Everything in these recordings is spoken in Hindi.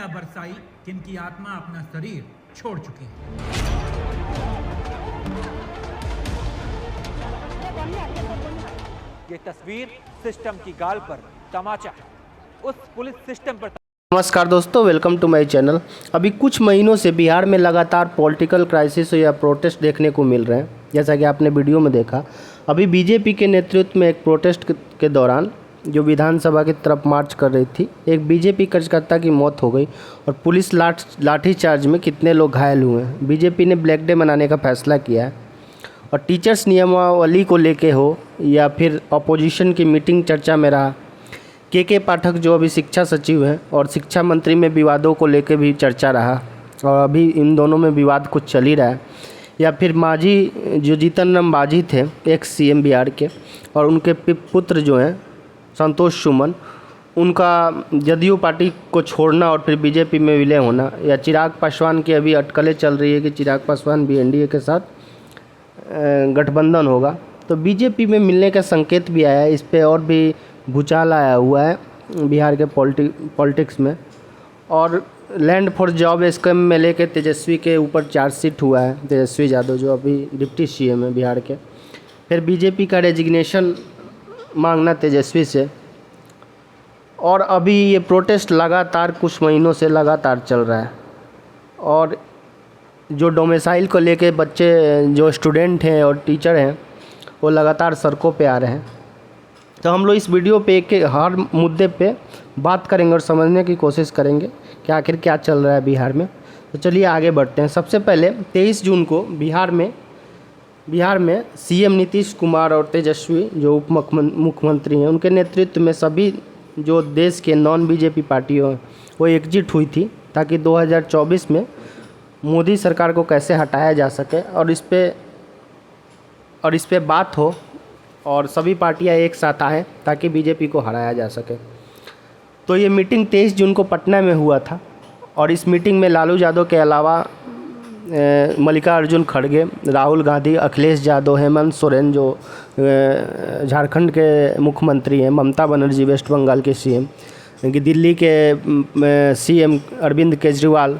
क्या बरसाई जिनकी आत्मा अपना शरीर छोड़ चुकी है। ये तस्वीर सिस्टम की गाल पर तमाचा है, उस पुलिस सिस्टम पर। नमस्कार दोस्तों, वेलकम टू माय चैनल। अभी कुछ महीनों से बिहार में लगातार पॉलिटिकल क्राइसिस या प्रोटेस्ट देखने को मिल रहे हैं। जैसा कि आपने वीडियो में देखा, अभी बीजेपी के नेतृत्व में एक प्रोटेस्ट के दौरान जो विधानसभा की तरफ मार्च कर रही थी, एक बीजेपी कार्यकर्ता की मौत हो गई और पुलिस लाठीचार्ज में कितने लोग घायल हुए हैं। बीजेपी ने ब्लैक डे मनाने का फैसला किया है और टीचर्स नियमावली को लेके हो या फिर अपोजिशन की मीटिंग चर्चा में रहा। के पाठक जो अभी शिक्षा सचिव हैं और शिक्षा मंत्री में विवादों को लेकर भी चर्चा रहा और अभी इन दोनों में विवाद कुछ चल ही रहा है। या फिर मांझी जो जीतन राम मांझी थे, एक्स सीएम बिहार के, और उनके पुत्र जो हैं संतोष सुमन, उनका जदयू पार्टी को छोड़ना और फिर बीजेपी में विलय होना, या चिराग पासवान की अभी अटकलें चल रही है कि चिराग पासवान भी एनडीए के साथ गठबंधन होगा, तो बीजेपी में मिलने का संकेत भी आया है। इस पर और भी भूचाल आया हुआ है बिहार के पॉलिटिक्स में। और लैंड फॉर जॉब स्कीम में लेके तेजस्वी के ऊपर चार्जशीट हुआ है, तेजस्वी यादव जो अभी डिप्टी सीएम है बिहार के। फिर बीजेपी का रेजिग्नेशन मांगना तेजस्वी से, और अभी ये प्रोटेस्ट लगातार कुछ महीनों से लगातार चल रहा है। और जो डोमिसाइल को लेके बच्चे जो स्टूडेंट हैं और टीचर हैं वो लगातार सड़कों पे आ रहे हैं। तो हम लोग इस वीडियो पे एक हर मुद्दे पे बात करेंगे और समझने की कोशिश करेंगे कि आखिर क्या चल रहा है बिहार में। तो चलिए आगे बढ़ते हैं। सबसे पहले 23 जून को बिहार में सीएम नीतीश कुमार और तेजस्वी जो उप मुख्यमंत्री हैं, उनके नेतृत्व में सभी जो देश के नॉन बीजेपी पार्टियों हैं वो एकजुट हुई थी ताकि 2024 में मोदी सरकार को कैसे हटाया जा सके और इस पे बात हो और सभी पार्टियां एक साथ आएँ ताकि बीजेपी को हराया जा सके। तो ये मीटिंग 23 जून को पटना में हुआ था और इस मीटिंग में लालू यादव के अलावा मल्लिकार्जुन खड़गे, राहुल गांधी, अखिलेश यादव, हेमंत सोरेन जो झारखंड के मुख्यमंत्री हैं, ममता बनर्जी वेस्ट बंगाल के सीएम, दिल्ली के सीएम अरविंद केजरीवाल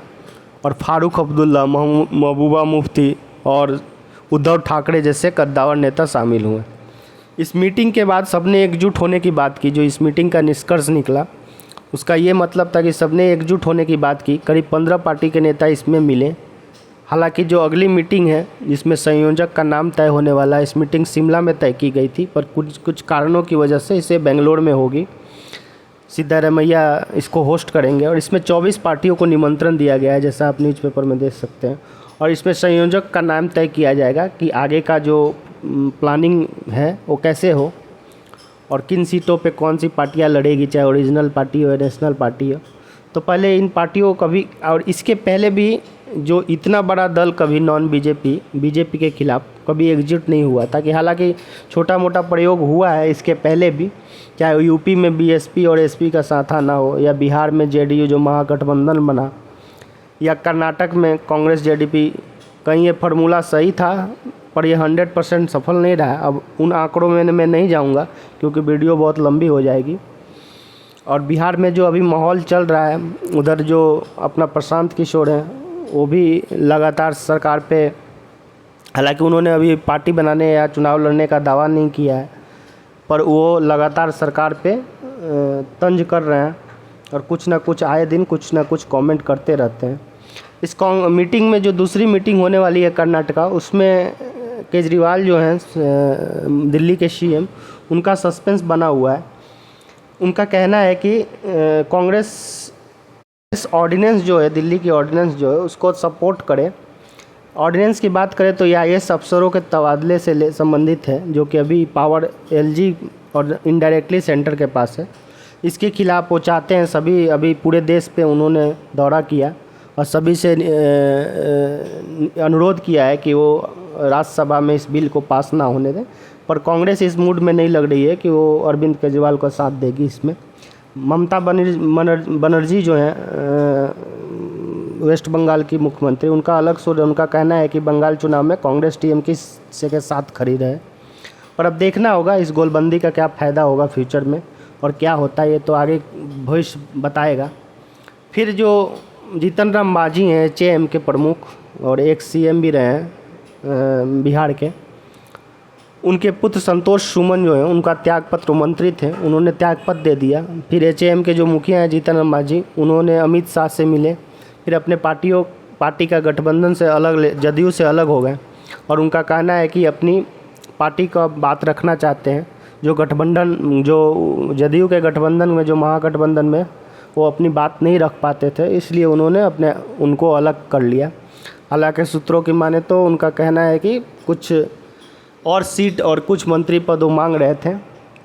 और फारूक अब्दुल्ला, महबूबा मुफ्ती और उद्धव ठाकरे जैसे कद्दावर नेता शामिल हुए। इस मीटिंग के बाद सबने एकजुट होने की बात की। जो इस मीटिंग का निष्कर्ष निकला उसका ये मतलब था कि सबने एकजुट होने की बात की। करीब 15 पार्टी के नेता इसमें मिले। हालांकि जो अगली मीटिंग है जिसमें संयोजक का नाम तय होने वाला है, इस मीटिंग शिमला में तय की गई थी, पर कुछ कारणों की वजह से इसे बेंगलोर में होगी। सिद्धारमैया इसको होस्ट करेंगे और इसमें 24 पार्टियों को निमंत्रण दिया गया है, जैसा आप न्यूज़पेपर में देख सकते हैं। और इसमें संयोजक का नाम तय किया जाएगा कि आगे का जो प्लानिंग है वो कैसे हो और किन सीटों पे कौन सी पार्टियां लड़ेगी, चाहे ओरिजिनल पार्टी हो या नेशनल पार्टी हो। तो पहले इन पार्टियों को कभी, और इसके पहले भी जो इतना बड़ा दल कभी नॉन बीजेपी के खिलाफ कभी एकजुट नहीं हुआ था। कि हालांकि छोटा मोटा प्रयोग हुआ है इसके पहले भी, चाहे यूपी में बीएसपी और एसपी का साथ आना हो, या बिहार में जेडीयू जो महागठबंधन बना, या कर्नाटक में कांग्रेस जेडीपी। कहीं ये फार्मूला सही था पर ये 100% सफल नहीं रहा। अब उन आंकड़ों में मैं नहीं जाऊंगा क्योंकि वीडियो बहुत लंबी हो जाएगी। और बिहार में जो अभी माहौल चल रहा है, उधर जो अपना प्रशांत किशोर हैं वो भी लगातार सरकार पे, हालांकि उन्होंने अभी पार्टी बनाने या चुनाव लड़ने का दावा नहीं किया है, पर वो लगातार सरकार पे तंज कर रहे हैं और कुछ ना कुछ आए दिन कुछ ना कुछ कमेंट करते रहते हैं। इस मीटिंग में जो दूसरी मीटिंग होने वाली है कर्नाटका, उसमें केजरीवाल जो हैं दिल्ली के सीएम, उनका सस्पेंस बना हुआ है। उनका कहना है कि कांग्रेस इस ऑर्डिनेंस जो है, दिल्ली की ऑर्डिनेंस जो है, उसको सपोर्ट करे। ऑर्डिनेंस की बात करें तो ये आईएएस अफसरों के तबादले से संबंधित है, जो कि अभी पावर एलजी और इनडायरेक्टली सेंटर के पास है। इसके खिलाफ वो चाहते हैं, सभी अभी पूरे देश पे उन्होंने दौरा किया और सभी से अनुरोध किया है कि वो राज्यसभा में इस बिल को पास ना होने दें। पर कांग्रेस इस मूड में नहीं लग रही है कि वो अरविंद केजरीवाल का साथ देगी इसमें। ममता बनर्जी जो हैं वेस्ट बंगाल की मुख्यमंत्री, उनका अलग सुर, उनका कहना है कि बंगाल चुनाव में कांग्रेस टीएमके के साथ खड़ी रहे। पर अब देखना होगा इस गोलबंदी का क्या फ़ायदा होगा फ्यूचर में और क्या होता है, ये तो आगे भविष्य बताएगा। फिर जो जीतन राम मांझी हैं एचएएम के प्रमुख और एक सीएम भी रहे हैं बिहार के, उनके पुत्र संतोष सुमन जो हैं उनका त्यागपत्र, मंत्री थे उन्होंने त्यागपत्र दे दिया। फिर एचएएम के जो मुखिया हैं जीतन राम मांझी, उन्होंने अमित शाह से मिले, फिर अपने पार्टी का गठबंधन से अलग, जदयू से अलग हो गए और उनका कहना है कि अपनी पार्टी का बात रखना चाहते हैं। जो गठबंधन, जो जदयू के गठबंधन में, जो महागठबंधन में वो अपनी बात नहीं रख पाते थे, इसलिए उन्होंने उनको अलग कर लिया। हालांकि सूत्रों की माने तो उनका कहना है कि कुछ और सीट और कुछ मंत्री पद वो मांग रहे थे,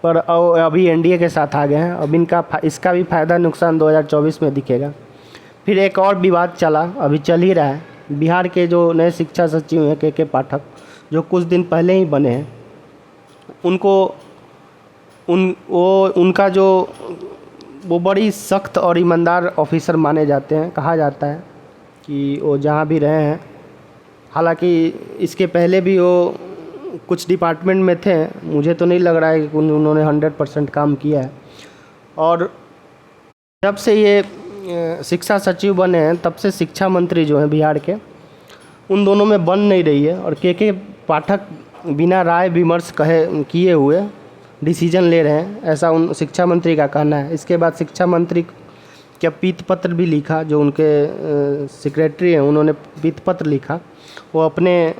पर अभी एनडीए के साथ आ गए हैं। अब इसका भी फ़ायदा नुकसान 2024 में दिखेगा। फिर एक और विवाद चला, अभी चल ही रहा है। बिहार के जो नए शिक्षा सचिव हैं के पाठक, जो कुछ दिन पहले ही बने हैं, उनका जो वो बड़ी सख्त और ईमानदार ऑफिसर माने जाते हैं। कहा जाता है कि वो जहाँ भी रहे हैं, हालांकि इसके पहले भी वो कुछ डिपार्टमेंट में थे, मुझे तो नहीं लग रहा है कि उन्होंने 100% काम किया है। और जब से ये शिक्षा सचिव बने हैं तब से शिक्षा मंत्री जो हैं बिहार के, उन दोनों में बन नहीं रही है और के पाठक बिना राय विमर्श किए हुए डिसीजन ले रहे हैं, ऐसा उन शिक्षा मंत्री का कहना है। इसके बाद शिक्षा मंत्री का पीत पत्र भी लिखा, जो उनके सेक्रेटरी हैं उन्होंने पीत पत्र लिखा। वो अपने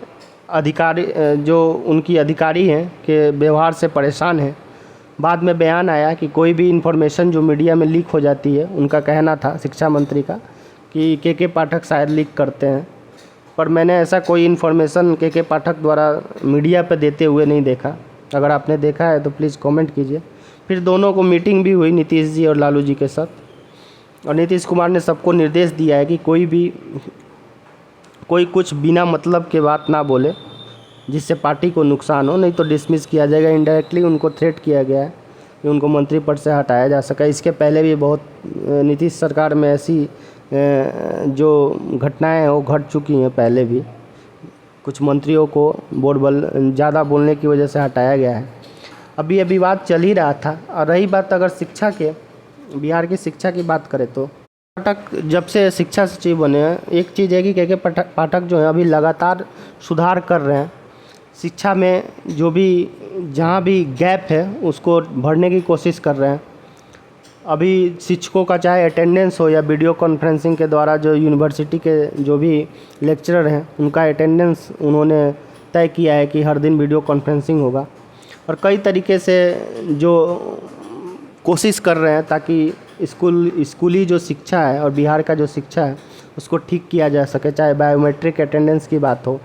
अधिकारी, जो उनकी अधिकारी हैं के व्यवहार से परेशान हैं। बाद में बयान आया कि कोई भी इन्फॉर्मेशन जो मीडिया में लीक हो जाती है, उनका कहना था शिक्षा मंत्री का कि के पाठक शायद लीक करते हैं, पर मैंने ऐसा कोई इन्फॉर्मेशन के पाठक द्वारा मीडिया पर देते हुए नहीं देखा। अगर आपने देखा है तो प्लीज़ कमेंट कीजिए। फिर दोनों को मीटिंग भी हुई, नीतीश जी और लालू जी के साथ, और नीतीश कुमार ने सबको निर्देश दिया है कि कोई कुछ बिना मतलब के बात ना बोले जिससे पार्टी को नुकसान हो, नहीं तो डिसमिस किया जाएगा। इनडायरेक्टली उनको थ्रेट किया गया है कि उनको मंत्री पद से हटाया जा सका। इसके पहले भी बहुत नीतीश सरकार में ऐसी जो घटनाएं हैं वो घट चुकी हैं। पहले भी कुछ मंत्रियों को ज़्यादा बोलने की वजह से हटाया गया है। अभी ये विवाद चल ही रहा था। और रही बात अगर शिक्षा के, बिहार की शिक्षा की बात करें तो पाठक जब से शिक्षा सचिव बने हैं, एक चीज़ है कि के पाठक जो हैं अभी लगातार सुधार कर रहे हैं। शिक्षा में जो भी जहाँ भी गैप है उसको भरने की कोशिश कर रहे हैं। अभी शिक्षकों का चाहे अटेंडेंस हो या वीडियो कॉन्फ्रेंसिंग के द्वारा जो यूनिवर्सिटी के जो भी लेक्चरर हैं उनका अटेंडेंस उन्होंने तय किया है कि हर दिन वीडियो कॉन्फ्रेंसिंग होगा। और कई तरीके से जो कोशिश कर रहे हैं ताकि स्कूली जो शिक्षा है और बिहार का जो शिक्षा है उसको ठीक किया जा सके, चाहे बायोमेट्रिक अटेंडेंस की बात हो।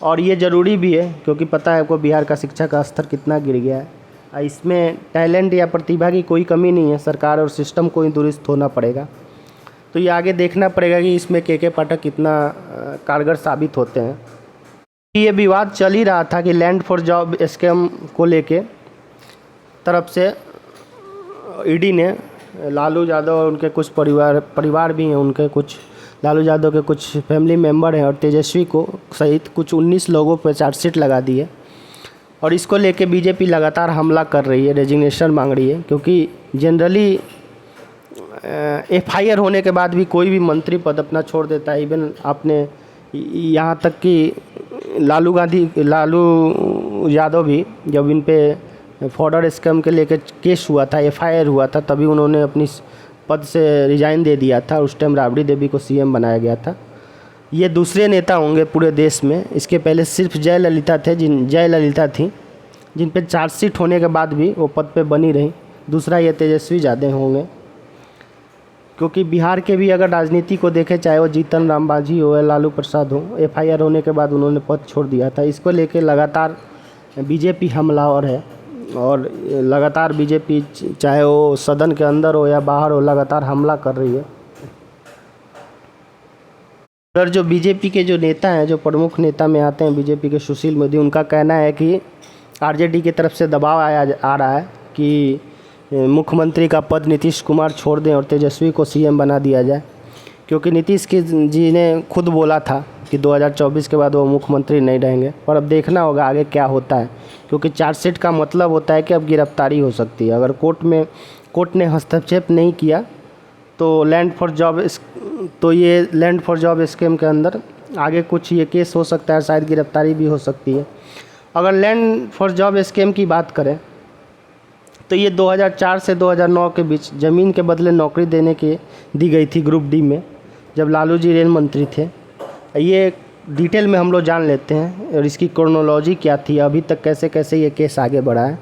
और ये ज़रूरी भी है क्योंकि पता है आपको बिहार का शिक्षा का स्तर कितना गिर गया है। इसमें टैलेंट या प्रतिभा की कोई कमी नहीं है, सरकार और सिस्टम को ही दुरुस्त होना पड़ेगा। तो ये आगे देखना पड़ेगा कि इसमें के पाठक कितना कारगर साबित होते हैं। ये विवाद चल ही रहा था कि लैंड फॉर जॉब स्कीम को लेके तरफ से ईडी ने लालू यादव और उनके कुछ परिवार भी हैं, उनके कुछ लालू यादव के कुछ फैमिली मेंबर हैं और तेजस्वी को सहित कुछ 19 लोगों पर चार्जशीट लगा दी है। और इसको लेके बीजेपी लगातार हमला कर रही है, रेजिग्नेशन मांग रही है, क्योंकि जनरली एफआईआर होने के बाद भी कोई भी मंत्री पद अपना छोड़ देता है। इवन आपने यहाँ तक कि लालू यादव भी जब इन पे फॉर्डर स्कैम के लेकर केस हुआ था, एफआईआर हुआ था, तभी उन्होंने अपनी पद से रिजाइन दे दिया था। उस टाइम राबड़ी देवी को सीएम बनाया गया था। ये दूसरे नेता होंगे पूरे देश में। इसके पहले सिर्फ जयललिता थी जिन पे चार्जशीट होने के बाद भी वो पद पे बनी रही। दूसरा ये तेजस्वी यादव होंगे, क्योंकि बिहार के भी अगर राजनीति को देखें, चाहे वो जीतन राम मांझी हो या लालू प्रसाद हो, एफआईआर होने के बाद उन्होंने पद छोड़ दिया था। इसको लेके लगातार बीजेपी हमलावर है और लगातार बीजेपी चाहे वो सदन के अंदर हो या बाहर हो लगातार हमला कर रही है। और जो बीजेपी के जो नेता हैं, जो प्रमुख नेता में आते हैं बीजेपी के, सुशील मोदी, उनका कहना है कि आरजेडी की तरफ से दबाव आ रहा है कि मुख्यमंत्री का पद नीतीश कुमार छोड़ दें और तेजस्वी को सीएम बना दिया जाए, क्योंकि नीतीश जी ने खुद बोला था कि 2024 के बाद वो मुख्यमंत्री नहीं रहेंगे। पर अब देखना होगा आगे क्या होता है, क्योंकि चार्जशीट का मतलब होता है कि अब गिरफ्तारी हो सकती है। अगर कोर्ट ने हस्तक्षेप नहीं किया तो ये लैंड फॉर जॉब स्कीम के अंदर आगे कुछ ये केस हो सकता है, शायद गिरफ्तारी भी हो सकती है। अगर लैंड फॉर जॉब स्कीम की बात करें तो ये 2004 से 2009 के बीच ज़मीन के बदले नौकरी दी गई थी ग्रुप डी में, जब लालू जी रेल मंत्री थे। ये डिटेल में हम लोग जान लेते हैं और इसकी क्रोनोलॉजी क्या थी, अभी तक कैसे कैसे ये केस आगे बढ़ा है।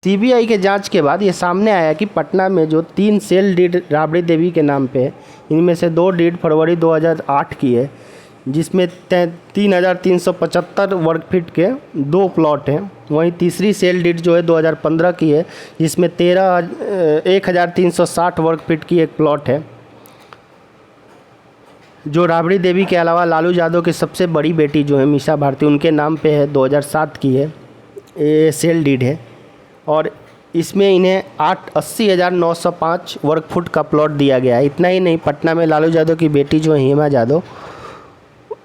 सीबीआई के जांच के बाद ये सामने आया कि पटना में जो 3 सेल डीड राबड़ी देवी के नाम पे है, इनमें से 2 डीड फरवरी 2008 की है, जिसमें 3,375 वर्ग फीट के 2 प्लॉट हैं। वहीं तीसरी सेल डीड जो है 2015 की है, जिसमें 1,360 वर्ग फीट की एक प्लॉट है, जो राबड़ी देवी के अलावा लालू यादव की सबसे बड़ी बेटी जो है मीसा भारती, उनके नाम पे है, 2007 की है ये सेल डीड है। और इसमें इन्हें 80,905 वर्ग फुट का प्लॉट दिया गया है। इतना ही नहीं, पटना में लालू यादव की बेटी जो है हेमा यादव,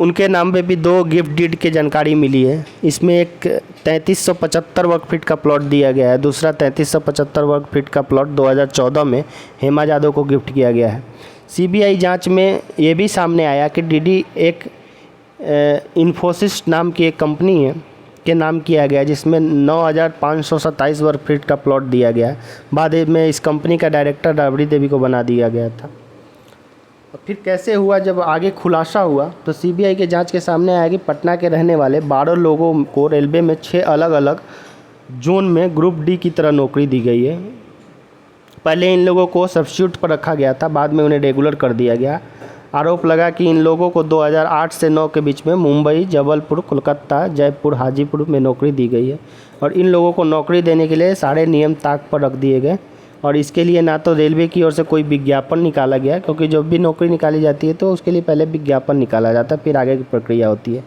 उनके नाम पे भी 2 गिफ्ट डीड की जानकारी मिली है। इसमें एक 3,375 वर्ग फीट का प्लॉट दिया गया है, दूसरा 3,375 वर्ग फीट का प्लॉट 2014 में हेमा यादव को गिफ्ट किया गया है। सीबीआई जांच में ये भी सामने आया कि डीडी एक इन्फोसिस नाम की एक कंपनी है के नाम किया गया, जिसमें 9,527 वर्ग फीट का प्लॉट दिया गया। बाद में इस कंपनी का डायरेक्टर राबड़ी देवी को बना दिया गया था। फिर कैसे हुआ, जब आगे खुलासा हुआ तो सीबीआई के जांच के सामने आया कि पटना के रहने वाले 12 लोगों को रेलवे में 6 अलग अलग जोन में ग्रुप डी की तरह नौकरी दी गई है। पहले इन लोगों को सब्स्टिट्यूट पर रखा गया था, बाद में उन्हें रेगुलर कर दिया गया। आरोप लगा कि इन लोगों को 2008 से 9 के बीच में मुंबई, जबलपुर, कोलकाता, जयपुर, हाजीपुर में नौकरी दी गई है और इन लोगों को नौकरी देने के लिए सारे नियम ताक पर रख दिए गए। और इसके लिए ना तो रेलवे की ओर से कोई विज्ञापन निकाला गया, क्योंकि जब भी नौकरी निकाली जाती है तो उसके लिए पहले विज्ञापन निकाला जाता है, फिर आगे की प्रक्रिया होती है।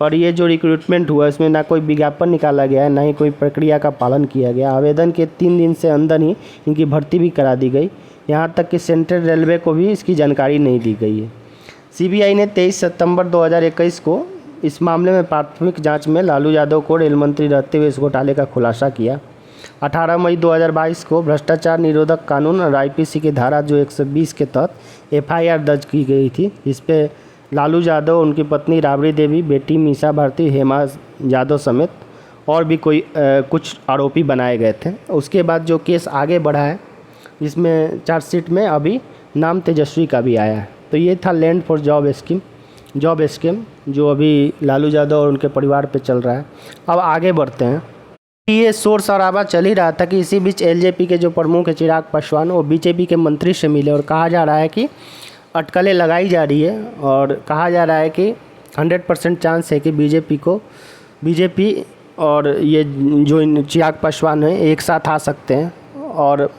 और ये जो रिक्रूटमेंट हुआ इसमें ना कोई विज्ञापन निकाला गया है, ना ही कोई प्रक्रिया का पालन किया गया। आवेदन के 3 दिन से अंदर ही इनकी भर्ती भी करा दी गई, यहाँ तक कि सेंट्रल रेलवे को भी इसकी जानकारी नहीं दी गई है। सीबीआई ने 23 सितंबर 2021 को इस मामले में प्राथमिक जांच में लालू यादव को रेल मंत्री रहते हुए इस घोटाले का खुलासा किया। 18 मई 2022 को भ्रष्टाचार निरोधक कानून और आईपीसी की धारा जो 120 के तहत एफआईआर दर्ज की गई थी, इस पे लालू यादव, उनकी पत्नी राबड़ी देवी, बेटी मीसा भारती, हेमा यादव समेत और भी कुछ आरोपी बनाए गए थे। उसके बाद जो केस आगे बढ़ा है, जिसमें चार्जशीट में अभी नाम तेजस्वी का भी आया है। तो ये था लैंड फॉर जॉब स्कीम जो अभी लालू यादव और उनके परिवार पे चल रहा है। अब आगे बढ़ते हैं। ये शोर शराबा चल ही रहा था कि इसी बीच एलजेपी के जो प्रमुख है चिराग पासवान, वो बीजेपी के मंत्री से मिले और कहा जा रहा है कि अटकलें लगाई जा रही है और कहा जा रहा है कि 100% चांस है कि बीजेपी और ये जो चिराग पासवान है एक साथ आ सकते हैं और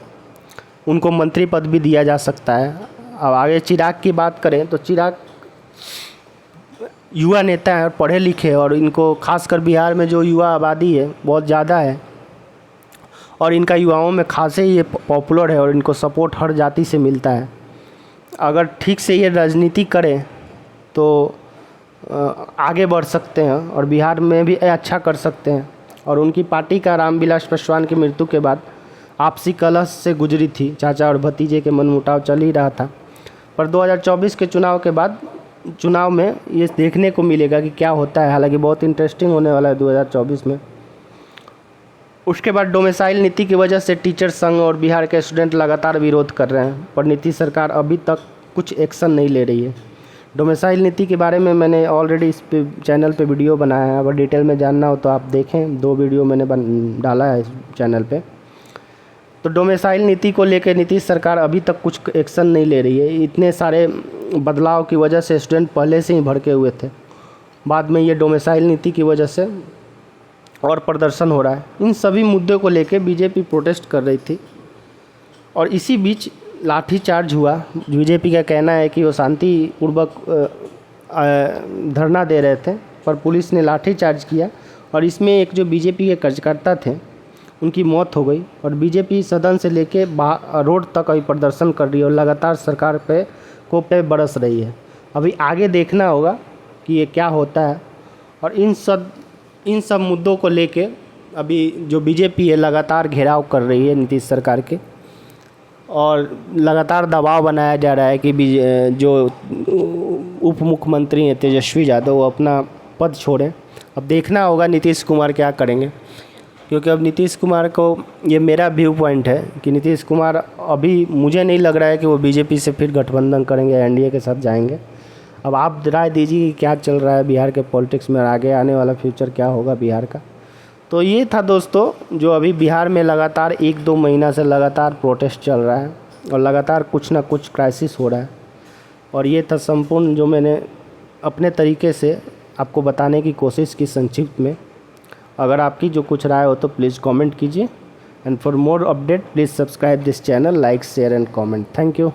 उनको मंत्री पद भी दिया जा सकता है। अब आगे चिराग की बात करें तो चिराग युवा नेता हैं और पढ़े लिखे, और इनको खासकर बिहार में जो युवा आबादी है बहुत ज़्यादा है और इनका युवाओं में खासे ही ये पॉपुलर है और इनको सपोर्ट हर जाति से मिलता है। अगर ठीक से ये राजनीति करें तो आगे बढ़ सकते हैं और बिहार में भी अच्छा कर सकते हैं। और उनकी पार्टी का रामविलास पासवान की मृत्यु के बाद आपसी कलह से गुजरी थी, चाचा और भतीजे के मनमुटाव चल ही रहा था। पर 2024 के चुनाव के बाद चुनाव में ये देखने को मिलेगा कि क्या होता है। हालांकि बहुत इंटरेस्टिंग होने वाला है 2024 में। उसके बाद डोमिसाइल नीति की वजह से टीचर संघ और बिहार के स्टूडेंट लगातार विरोध कर रहे हैं, पर नीतीश सरकार अभी तक कुछ एक्शन नहीं ले रही है। डोमिसाइल नीति के बारे में मैंने ऑलरेडी इस पे चैनल पे वीडियो बनाया है, अगर डिटेल में जानना हो तो आप देखें, 2 वीडियो मैंने डाला है इस चैनल पे। तो डोमिसाइल नीति को लेकर नीतीश सरकार अभी तक कुछ एक्शन नहीं ले रही है। इतने सारे बदलाव की वजह से स्टूडेंट पहले से ही भड़के हुए थे, बाद में ये डोमिसाइल नीति की वजह से और प्रदर्शन हो रहा है। इन सभी मुद्दों को लेकर बीजेपी प्रोटेस्ट कर रही थी और इसी बीच लाठीचार्ज हुआ। बीजेपी का कहना है कि वो शांतिपूर्वक धरना दे रहे थे, पर पुलिस ने लाठीचार्ज किया और इसमें एक जो बीजेपी के कार्यकर्ता थे उनकी मौत हो गई। और बीजेपी सदन से लेके रोड तक अभी प्रदर्शन कर रही है और लगातार सरकार पे बरस रही है। अभी आगे देखना होगा कि ये क्या होता है। और इन सब मुद्दों को लेके अभी जो बीजेपी है लगातार घेराव कर रही है नीतीश सरकार के। और लगातार दबाव बनाया जा रहा है कि जो उप मुख्यमंत्री हैं तेजस्वी यादव वो अपना पद छोड़ें। अब देखना होगा नीतीश कुमार क्या करेंगे, क्योंकि अब नीतीश कुमार को, ये मेरा व्यू पॉइंट है कि नीतीश कुमार अभी मुझे नहीं लग रहा है कि वो बीजेपी से फिर गठबंधन करेंगे, एनडीए के साथ जाएंगे। अब आप राय दीजिए कि क्या चल रहा है बिहार के पॉलिटिक्स में, आगे आने वाला फ्यूचर क्या होगा बिहार का। तो ये था दोस्तों, जो अभी बिहार में लगातार 1-2 महीना से लगातार प्रोटेस्ट चल रहा है और लगातार कुछ ना कुछ क्राइसिस हो रहा है। और ये था संपूर्ण जो मैंने अपने तरीके से आपको बताने की कोशिश की संक्षिप्त में। अगर आपकी जो कुछ राय हो तो प्लीज़ कमेंट कीजिए, and for more update please subscribe this channel, like share and comment. Thank you.